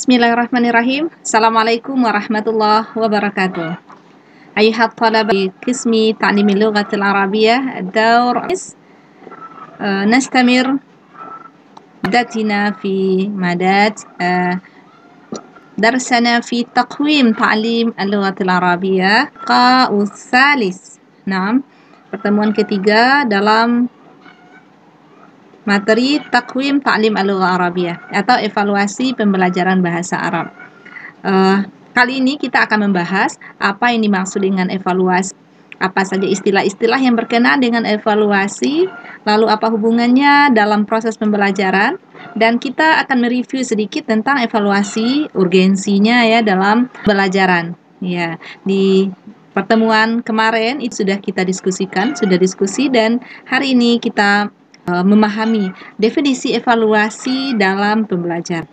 Bismillahirrahmanirrahim. Assalamualaikum warahmatullahi wabarakatuh. أيها الطلبة بقسم تعليم اللغة العربية الدور نستمر مادتنا في مادات درسنا في تقويم تعليم اللغة العربية اللقاء الثالث. Nah, pertemuan ketiga dalam materi takwim ta'lim al-lugha arabiyah atau evaluasi pembelajaran bahasa Arab. Kali ini kita akan membahas apa yang dimaksud dengan evaluasi, apa saja istilah-istilah yang berkenaan dengan evaluasi, lalu apa hubungannya dalam proses pembelajaran, dan kita akan mereview sedikit tentang evaluasi, urgensinya ya dalam pembelajaran. Ya, di pertemuan kemarin itu sudah kita diskusikan, dan hari ini kita memahami definisi evaluasi dalam pembelajaran.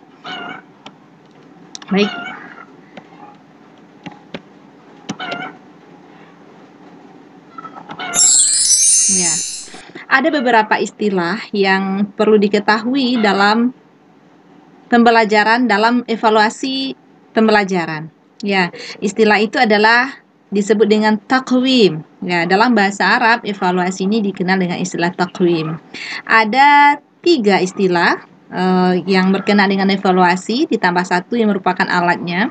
Baik. Ya. Ada beberapa istilah yang perlu diketahui dalam pembelajaran, dalam evaluasi pembelajaran. Ya, istilah itu adalah disebut dengan takwim. Ya, dalam bahasa Arab, evaluasi ini dikenal dengan istilah takwim. Ada 3 istilah yang berkenaan dengan evaluasi, ditambah 1 yang merupakan alatnya.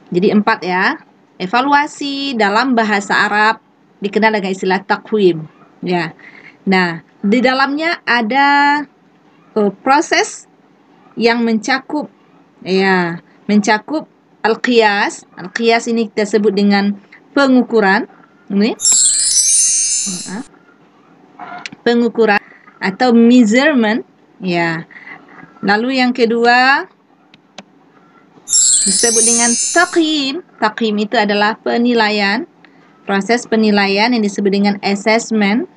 Jadi 4 ya. Evaluasi dalam bahasa Arab dikenal dengan istilah takwim. Ya. Nah, di dalamnya ada proses yang mencakup al-qiyas. Al-qiyas ini kita sebut dengan pengukuran. Ini. Pengukuran atau measurement, ya. Lalu yang kedua disebut dengan taqyim. Taqyim itu adalah penilaian, proses penilaian yang disebut dengan assessment.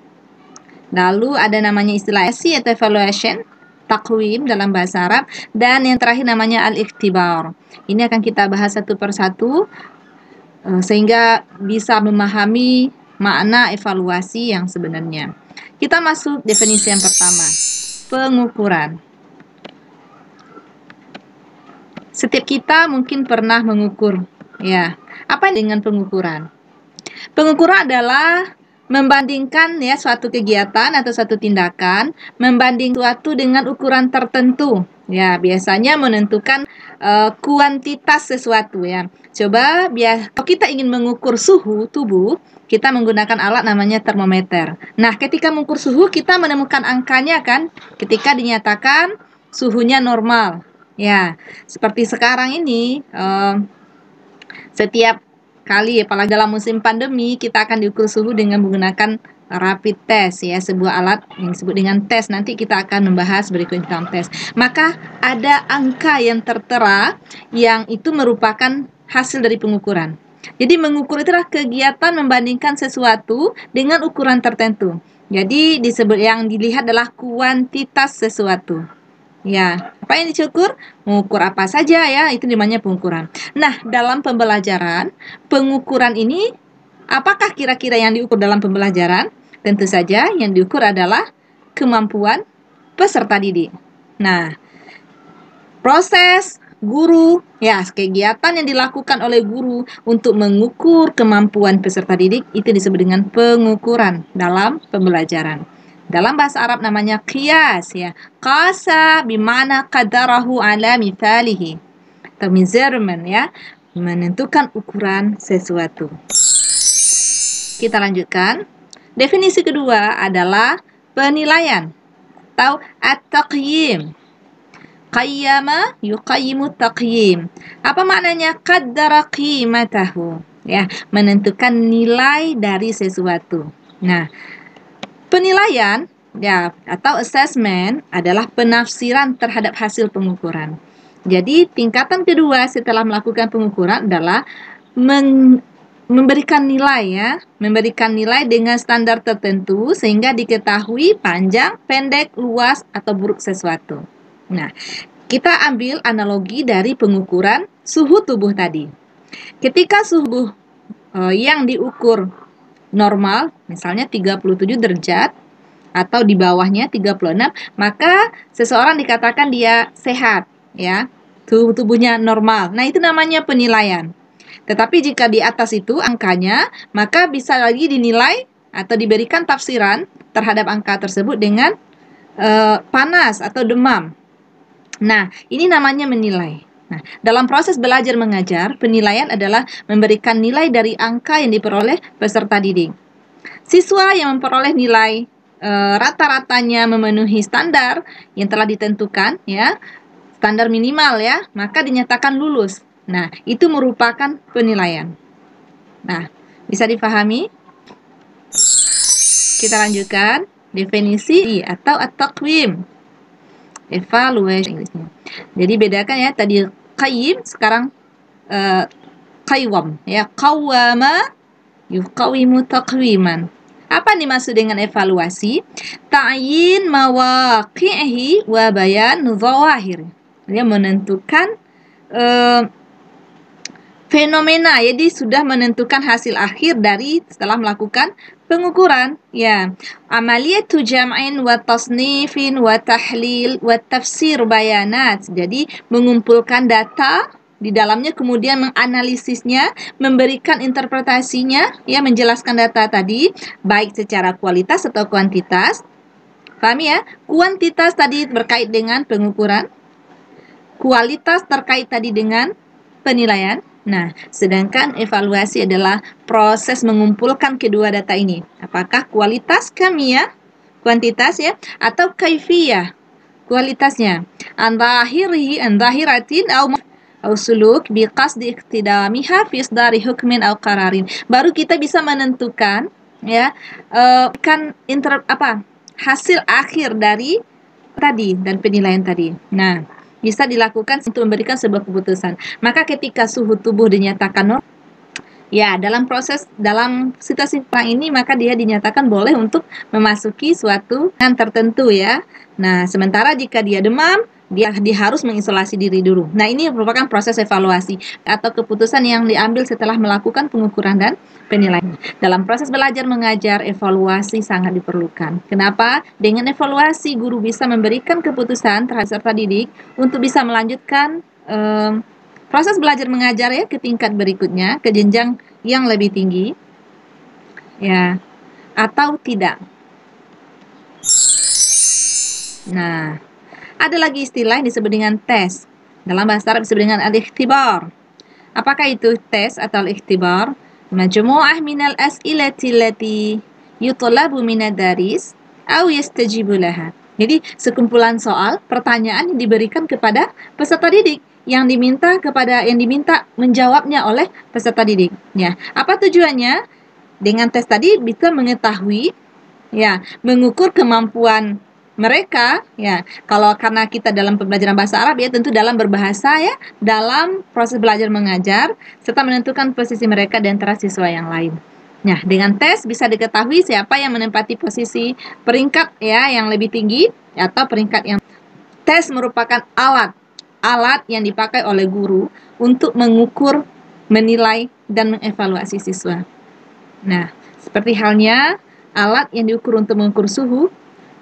Lalu ada namanya istilah atau evaluation, takwim dalam bahasa Arab, dan yang terakhir namanya al-ikhtibar. Ini akan kita bahas satu persatu sehingga bisa memahami makna evaluasi yang sebenarnya. Kita masuk definisi yang pertama, pengukuran. Setiap kita mungkin pernah mengukur, ya. Apa dengan pengukuran? Pengukuran adalah membandingkan ya suatu kegiatan atau suatu tindakan, membanding suatu dengan ukuran tertentu. Ya, biasanya menentukan kuantitas sesuatu ya. Coba kalau kita ingin mengukur suhu tubuh, kita menggunakan alat namanya termometer. Nah, ketika mengukur suhu kita menemukan angkanya kan ketika dinyatakan suhunya normal. Ya, seperti sekarang ini setiap kali apalagi dalam musim pandemi kita akan diukur suhu dengan menggunakan rapid test ya, sebuah alat yang disebut dengan tes. Nanti kita akan membahas berikutnya tentang tes. Maka ada angka yang tertera yang itu merupakan hasil dari pengukuran. Jadi mengukur itu adalah kegiatan membandingkan sesuatu dengan ukuran tertentu. Jadi disebut yang dilihat adalah kuantitas sesuatu. Ya, apa yang dicukur? Mengukur apa saja ya, itu namanya pengukuran. Nah, dalam pembelajaran, pengukuran ini apakah kira-kira yang diukur dalam pembelajaran? Tentu saja yang diukur adalah kemampuan peserta didik. Nah, proses guru, ya kegiatan yang dilakukan oleh guru untuk mengukur kemampuan peserta didik itu disebut dengan pengukuran dalam pembelajaran. Dalam bahasa Arab namanya qiyas ya. Qasa bimana qadarahu ala mithalihi. Atau measurement ya, menentukan ukuran sesuatu. Kita lanjutkan. Definisi kedua adalah penilaian atau at-taqyim. Qayyama yuqayyimu taqyim. Apa maknanya qaddara qimatahu? Ya, menentukan nilai dari sesuatu. Nah, penilaian ya atau assessment adalah penafsiran terhadap hasil pengukuran. Jadi tingkatan kedua setelah melakukan pengukuran adalah memberikan nilai ya, memberikan nilai dengan standar tertentu sehingga diketahui panjang, pendek, luas atau buruk sesuatu. Nah, kita ambil analogi dari pengukuran suhu tubuh tadi. Ketika suhu yang diukur normal, misalnya 37 derajat, atau di bawahnya 36, maka seseorang dikatakan dia sehat, ya. tubuhnya normal. Nah, itu namanya penilaian. Tetapi jika di atas itu angkanya, maka bisa lagi dinilai atau diberikan tafsiran terhadap angka tersebut dengan panas atau demam. Nah, ini namanya menilai. Nah, dalam proses belajar mengajar, penilaian adalah memberikan nilai dari angka yang diperoleh peserta didik. Siswa yang memperoleh nilai rata-ratanya memenuhi standar yang telah ditentukan, ya, standar minimal ya, maka dinyatakan lulus. Nah, itu merupakan penilaian. Nah, bisa dipahami? Kita lanjutkan. Definisi atau at-taqwim. Evaluation Inggrisnya. Jadi bedakan ya, tadi qayyim, sekarang qaywam ya. Qawwama yuqawimu taqwiman. Apa nih maksud dengan evaluasi? Ta'yin mawaqi'ihi wa bayan zawahir. Dia menentukan fenomena, jadi sudah menentukan hasil akhir dari setelah melakukan pengukuran. Ya, amaliyatu jam'in wa tasnifin wa tahlil wa tafsir bayanat. Jadi mengumpulkan data di dalamnya, kemudian menganalisisnya, memberikan interpretasinya, ya, menjelaskan data tadi baik secara kualitas atau kuantitas. Paham ya? Kuantitas tadi berkait dengan pengukuran, kualitas terkait tadi dengan penilaian. Nah, sedangkan evaluasi adalah proses mengumpulkan kedua data ini. Apakah kualitas kamiyah, kuantitas ya, atau kaifiyah, kualitasnya. An dhahiratin au suluk biqasdi iqtidamiha fi isdari hukmin au qararin. Baru kita bisa menentukan ya hasil akhir dari tadi dan penilaian tadi. Nah, bisa dilakukan untuk memberikan sebuah keputusan. Maka ketika suhu tubuh dinyatakan normal, ya, dalam situasi perang ini, maka dia dinyatakan boleh untuk memasuki suatu yang tertentu ya. Nah, sementara jika dia demam, dia harus mengisolasi diri dulu. Nah, ini merupakan proses evaluasi atau keputusan yang diambil setelah melakukan pengukuran dan penilaian. Dalam proses belajar mengajar, evaluasi sangat diperlukan. Kenapa? Dengan evaluasi, guru bisa memberikan keputusan terhadap peserta didik untuk bisa melanjutkan proses belajar mengajar ya ke tingkat berikutnya, ke jenjang yang lebih tinggi, ya, atau tidak. Nah, ada lagi istilah yang disebut dengan tes. Dalam bahasa Arab disebut dengan al-ikhtibar. Apakah itu tes atau al-ikhtibar? Majmu'ah minal as'ilati allati yutlabu minad daris aw yastajibu laha. Jadi, sekumpulan soal, pertanyaan yang diberikan kepada peserta didik yang diminta menjawabnya oleh peserta didik. Ya, apa tujuannya? Dengan tes tadi bisa mengetahui, ya, mengukur kemampuan mereka, ya. Kalau karena kita dalam pembelajaran bahasa Arab ya, tentu dalam berbahasa ya, dalam proses belajar mengajar serta menentukan posisi mereka di antara siswa yang lain. Nah, dengan tes bisa diketahui siapa yang menempati posisi peringkat ya yang lebih tinggi atau peringkat yang. Tes merupakan alat yang dipakai oleh guru untuk mengukur, menilai, dan mengevaluasi siswa. Nah, seperti halnya alat yang diukur untuk mengukur suhu,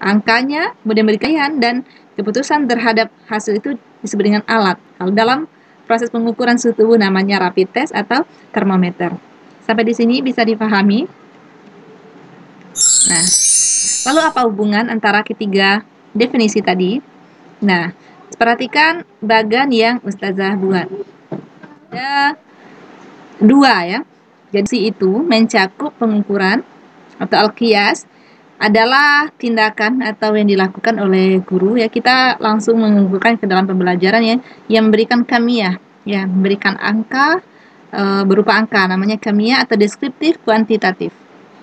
angkanya, kemudian berikan dan keputusan terhadap hasil itu disebut dengan alat. Kalau dalam proses pengukuran suhu tubuh namanya rapid test atau termometer. Sampai di sini bisa dipahami? Nah, lalu apa hubungan antara ketiga definisi tadi? Nah, perhatikan bagan yang Ustazah buat. Ada dua ya. Jadi itu mencakup pengukuran atau al-qiyas adalah tindakan atau yang dilakukan oleh guru ya, kita langsung mengukurkan ke dalam pembelajaran ya, yang memberikan kamiyah ya, memberikan angka berupa angka, namanya kamiyah atau deskriptif kuantitatif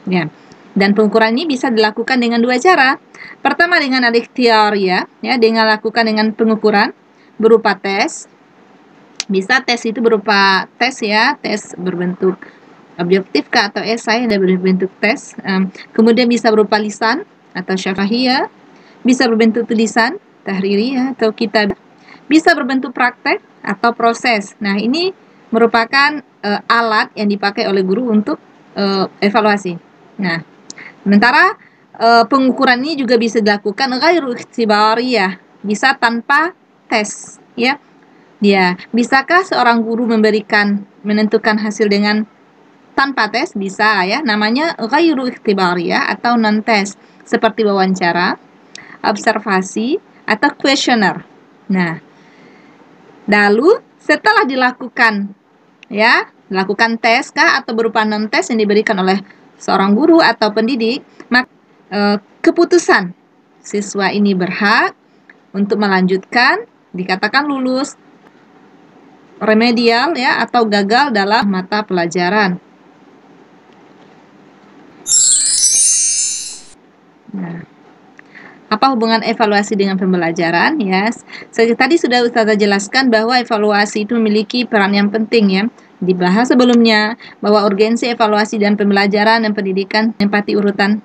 ya. Dan pengukuran ini bisa dilakukan dengan dua cara. Pertama dengan al-ikhtiyar ya, dengan lakukan dengan pengukuran berupa tes. Bisa tes itu berupa tes ya, tes berbentuk objektif atau esai dan berbentuk tes. Kemudian bisa berupa lisan atau syafahiyah, bisa berbentuk tulisan tahririyah atau kitab, bisa berbentuk praktek atau proses. Nah, ini merupakan alat yang dipakai oleh guru untuk evaluasi. Nah, sementara pengukuran ini juga bisa dilakukan ghairu ikhtibariyah, bisa tanpa tes ya. Ya, bisakah seorang guru menentukan hasil dengan tanpa tes? Bisa ya, namanya ghairu ikhtibariyah atau non tes, seperti wawancara, observasi, atau kuesioner. Nah, lalu setelah dilakukan tes kah atau berupa non tes yang diberikan oleh seorang guru atau pendidik, maka keputusan siswa ini berhak untuk melanjutkan, dikatakan lulus, remedial ya, atau gagal dalam mata pelajaran. Nah, apa hubungan evaluasi dengan pembelajaran? Ya, tadi sudah Ustazah jelaskan bahwa evaluasi itu memiliki peran yang penting ya. Dibahas sebelumnya bahwa urgensi evaluasi dan pembelajaran dan pendidikan menempati urutan.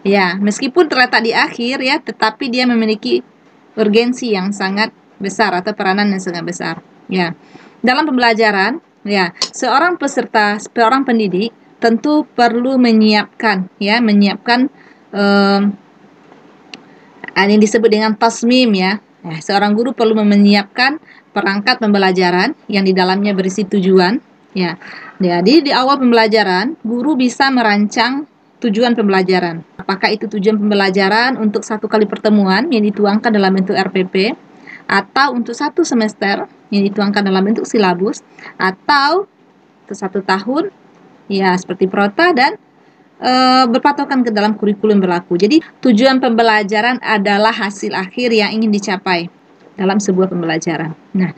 Ya, meskipun terletak di akhir ya, tetapi dia memiliki urgensi yang sangat besar atau peranan yang sangat besar. Ya, dalam pembelajaran, ya, seorang pendidik tentu perlu menyiapkan yang disebut dengan tasmim ya. Seorang guru perlu menyiapkan perangkat pembelajaran yang di dalamnya berisi tujuan ya. Jadi di awal pembelajaran, guru bisa merancang tujuan pembelajaran. Apakah itu tujuan pembelajaran untuk satu kali pertemuan yang dituangkan dalam bentuk RPP, atau untuk satu semester yang dituangkan dalam bentuk silabus, atau untuk 1 tahun ya seperti prota, dan berpatokan ke dalam kurikulum berlaku. Jadi tujuan pembelajaran adalah hasil akhir yang ingin dicapai dalam sebuah pembelajaran. Nah,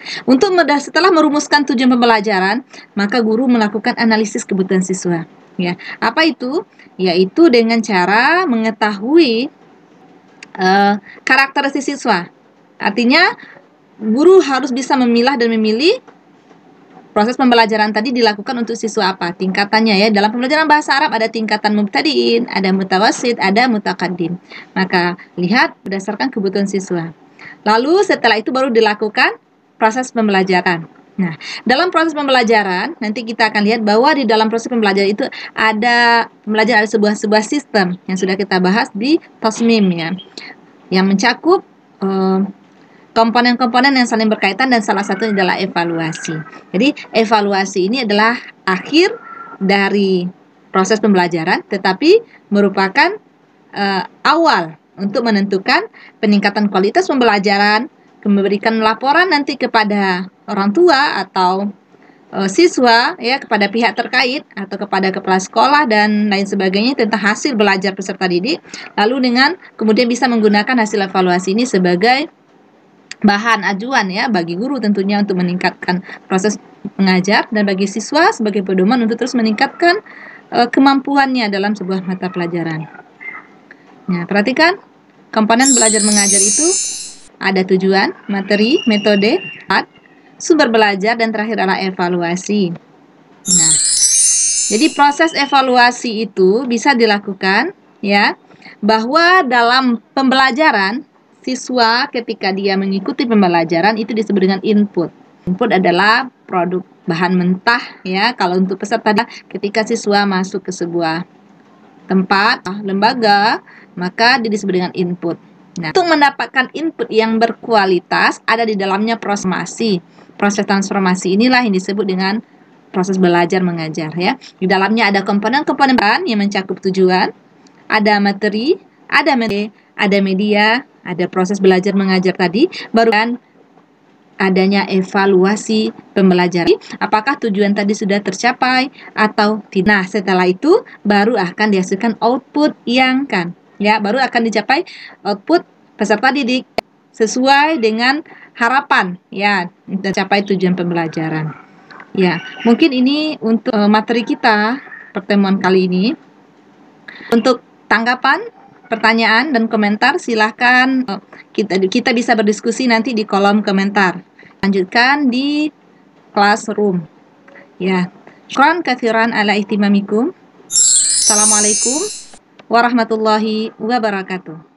setelah merumuskan tujuan pembelajaran, maka guru melakukan analisis kebutuhan siswa. Ya, apa itu? Yaitu dengan cara mengetahui karakteristik siswa. Artinya, guru harus bisa memilah dan memilih proses pembelajaran tadi dilakukan untuk siswa apa? Tingkatannya ya. Dalam pembelajaran bahasa Arab ada tingkatan mubtadiin, ada mutawassit, ada mutaqaddim. Maka lihat berdasarkan kebutuhan siswa. Lalu setelah itu baru dilakukan proses pembelajaran. Nah, dalam proses pembelajaran nanti kita akan lihat bahwa di dalam proses pembelajaran itu ada sebuah sistem yang sudah kita bahas di tasmim ya, yang mencakup komponen-komponen yang saling berkaitan, dan salah satunya adalah evaluasi. Jadi evaluasi ini adalah akhir dari proses pembelajaran, tetapi merupakan awal untuk menentukan peningkatan kualitas pembelajaran, memberikan laporan nanti kepada orang tua atau siswa ya, kepada pihak terkait atau kepada kepala sekolah dan lain sebagainya tentang hasil belajar peserta didik, lalu kemudian bisa menggunakan hasil evaluasi ini sebagai bahan ajuan ya bagi guru tentunya untuk meningkatkan proses mengajar, dan bagi siswa sebagai pedoman untuk terus meningkatkan kemampuannya dalam sebuah mata pelajaran. Nah, perhatikan komponen belajar mengajar itu ada tujuan, materi, metode, sumber belajar, dan terakhir adalah evaluasi. Nah, jadi proses evaluasi itu bisa dilakukan ya, bahwa dalam pembelajaran siswa ketika dia mengikuti pembelajaran itu disebut dengan input. Input adalah produk bahan mentah ya. Kalau untuk peserta ketika siswa masuk ke sebuah tempat, lembaga, maka disebut dengan input. Nah, untuk mendapatkan input yang berkualitas ada di dalamnya proses transformasi inilah yang disebut dengan proses belajar mengajar ya. Di dalamnya ada komponen-komponen yang mencakup tujuan, ada materi, ada media, ada proses belajar mengajar tadi, baru kan adanya evaluasi pembelajaran. Apakah tujuan tadi sudah tercapai atau tidak? Nah, setelah itu baru akan dihasilkan output yang baru akan dicapai output peserta didik sesuai dengan harapan ya, tercapai tujuan pembelajaran. Ya, mungkin ini untuk materi kita pertemuan kali ini. Untuk tanggapan, pertanyaan, dan komentar silahkan kita bisa berdiskusi nanti di kolom komentar. Lanjutkan di classroom. Ya, syukran katsiran ala ihtimamikum. Assalamualaikum warahmatullahi wabarakatuh.